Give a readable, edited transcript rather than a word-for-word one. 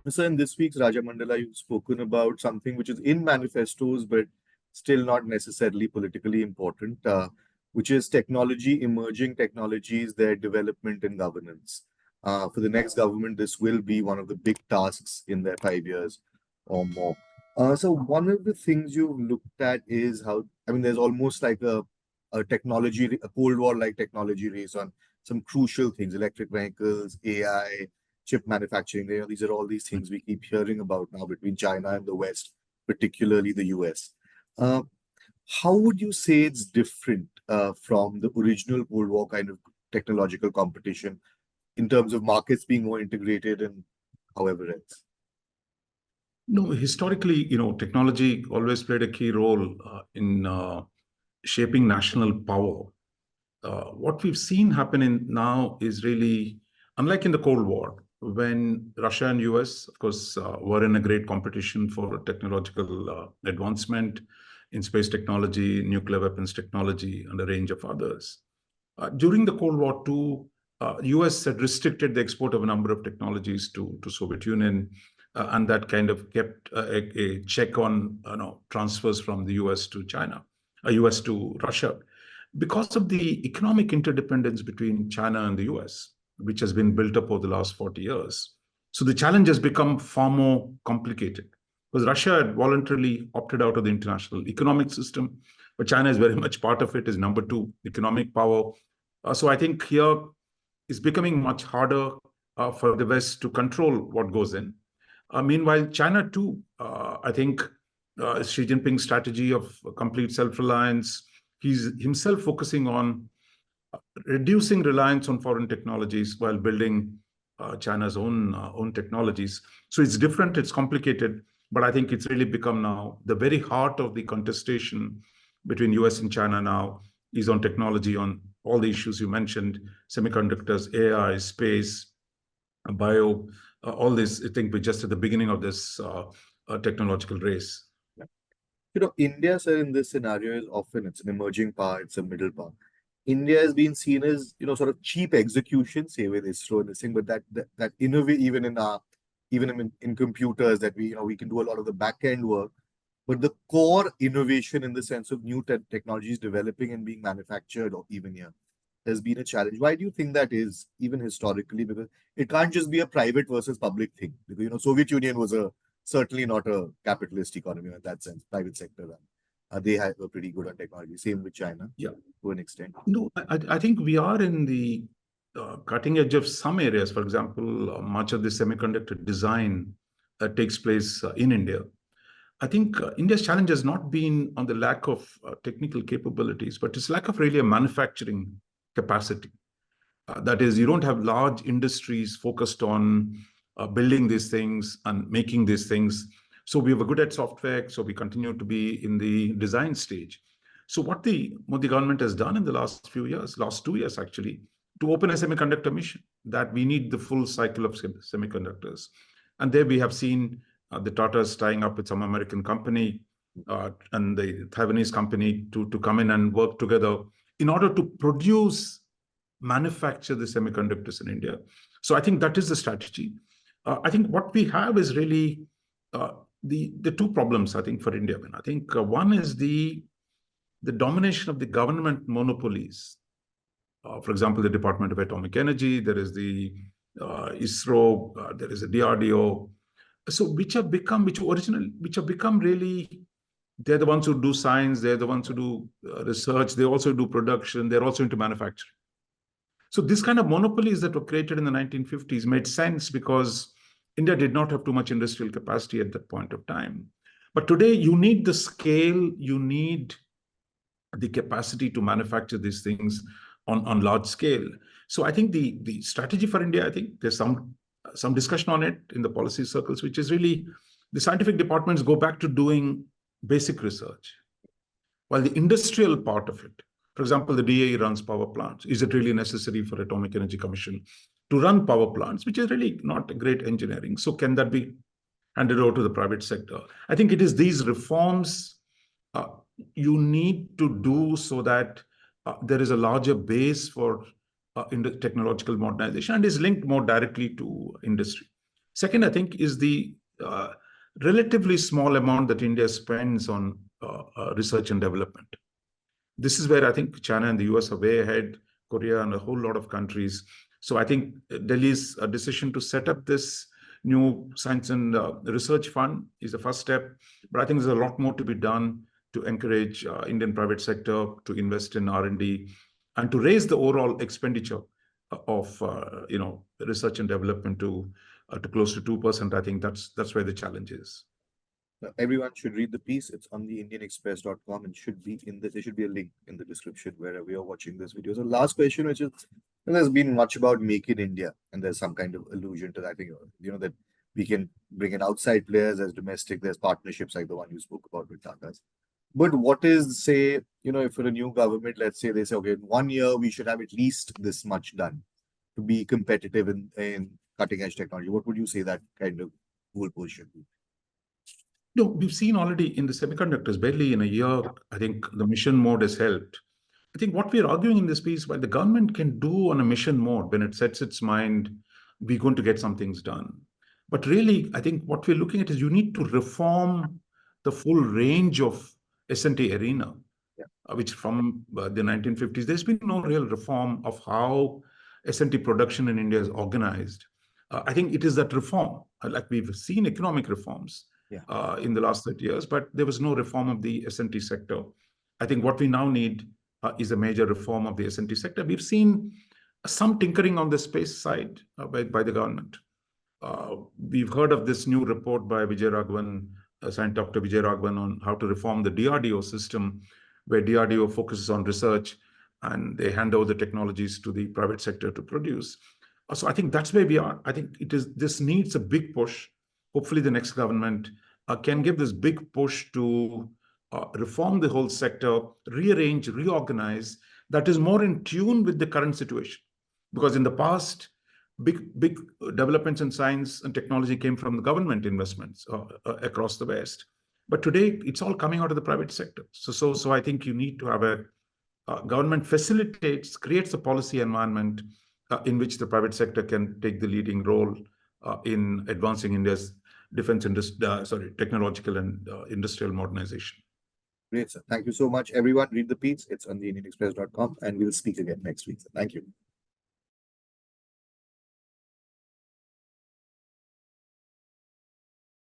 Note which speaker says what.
Speaker 1: So in this week's Rajamandala, you've spoken about something which is in manifestos, but still not necessarily politically important, which is technology, emerging technologies, their development and governance. For the next government, this will be one of the big tasks in their 5 years or more. So one of the things you've looked at is how, I mean, there's almost like a technology, a Cold War-like technology race on some crucial things, electric vehicles, AI, chip manufacturing. These are all these things we keep hearing about now between China and the West, particularly the US. Uh, how would you say it's different from the original Cold War kind of technological competition in terms of markets being more integrated and however else?
Speaker 2: No, historically, technology always played a key role in shaping national power. What we've seen happening now is really, unlike in the Cold War, when Russia and US, of course, were in a great competition for technological advancement in space technology, nuclear weapons technology, and a range of others. During the Cold War II, US had restricted the export of a number of technologies to Soviet Union, and that kind of kept a check on transfers from the US to China, US to Russia. Because of the economic interdependence between China and the US, which has been built up over the last 40 years, so the challenge has become far more complicated. Because Russia had voluntarily opted out of the international economic system, but China is very much part of it, is number two economic power. So I think here it's becoming much harder for the West to control what goes in. Meanwhile, China too, I think Xi Jinping's strategy of complete self-reliance, he's himself focusing on reducing reliance on foreign technologies while building China's own technologies. So it's different, it's complicated, but I think it's really become now the very heart of the contestation between US and China now is on technology, on all the issues you mentioned, semiconductors, AI, space, bio, all this. I think we're just at the beginning of this technological race.
Speaker 1: India, sir, in this scenario is often it's an emerging power, it's a middle power. India has been seen as sort of cheap execution, say with ISRO and this thing, but that innovate even in computers that we can do a lot of the back end work, but the core innovation in the sense of new technologies developing and being manufactured or even here has been a challenge. Why do you think that is, even historically? Because it can't just be a private versus public thing. Because Soviet Union was certainly not a capitalist economy in that sense, private sector. They were pretty good on technology. Same with China, to an extent.
Speaker 2: No, I think we are in the cutting edge of some areas. For example, much of the semiconductor design takes place in India. I think India's challenge has not been on the lack of technical capabilities, but it's lack of really a manufacturing capacity. That is, you don't have large industries focused on building these things and making these things. So we were good at software, so we continue to be in the design stage. So what the Modi government has done in the last few years, last 2 years actually, to open a semiconductor mission, that we need the full cycle of semiconductors. And there we have seen the Tatas tying up with some American company and the Taiwanese company to come in and work together in order to manufacture the semiconductors in India. So I think that is the strategy. I think what we have is really the two problems, I think, for India. I think one is the domination of the government monopolies. For example, the Department of Atomic Energy, there is the ISRO, there is the DRDO. So which have become really, they're the ones who do science, they're the ones who do research, they also do production, they're also into manufacturing. So this kind of monopolies that were created in the 1950s made sense because India did not have too much industrial capacity at that point of time. But today you need the scale, you need the capacity to manufacture these things on large scale. So I think the strategy for India, I think there's some discussion on it in the policy circles, which is really the scientific departments go back to doing basic research. While the industrial part of it, for example, the DAE runs power plants. Is it really necessary for Atomic Energy Commission to run power plants, which is really not great engineering? So can that be handed over to the private sector? I think it is these reforms you need to do so that there is a larger base for technological modernization and is linked more directly to industry. Second, I think, is the relatively small amount that India spends on research and development. This is where I think China and the US are way ahead, Korea and a whole lot of countries. So I think Delhi's decision to set up this new science and research fund is the first step. But I think there's a lot more to be done to encourage Indian private sector to invest in R&D and to raise the overall expenditure of research and development to close to 2%. I think that's where the challenge is.
Speaker 1: Everyone should read the piece. It's on the indianexpress.com and there should be a link in the description wherever you're watching this video. So last question, which is, there's been much about Make in India, and there's some kind of allusion to that. I think, that we can bring in outside players as domestic. There's partnerships like the one you spoke about with Tata's. But what is, say, if for a new government, let's say they say, okay, in 1 year, we should have at least this much done to be competitive in cutting edge technology. What would you say that kind of goal push should be?
Speaker 2: No, we've seen already in the semiconductors, barely in a year, I think the mission mode has helped. I think what we're arguing in this piece, what the government can do on a mission mode when it sets its mind, we're going to get some things done. But really, I think what we're looking at is you need to reform the full range of S&T arena, which from the 1950s, there's been no real reform of how S&T production in India is organized. I think it is that reform, like we've seen economic reforms in the last 30 years, but there was no reform of the S&T sector. I think what we now need is a major reform of the S&T sector. We've seen some tinkering on the space side by the government. We've heard of this new report by Vijay Raghavan, Science Dr. Vijay Raghavan, on how to reform the DRDO system, where DRDO focuses on research and they hand over the technologies to the private sector to produce. So I think that's where we are. I think this needs a big push. Hopefully the next government can give this big push to reform the whole sector, rearrange, reorganize, that is more in tune with the current situation. Because in the past, big developments in science and technology came from the government investments across the West. But today, it's all coming out of the private sector. So I think you need to have a government creates a policy environment in which the private sector can take the leading role in advancing India's technological and industrial modernization.
Speaker 1: Great, sir. Thank you so much, everyone. Read the piece. It's on the indianexpress.com, and we'll speak again next week. Thank you.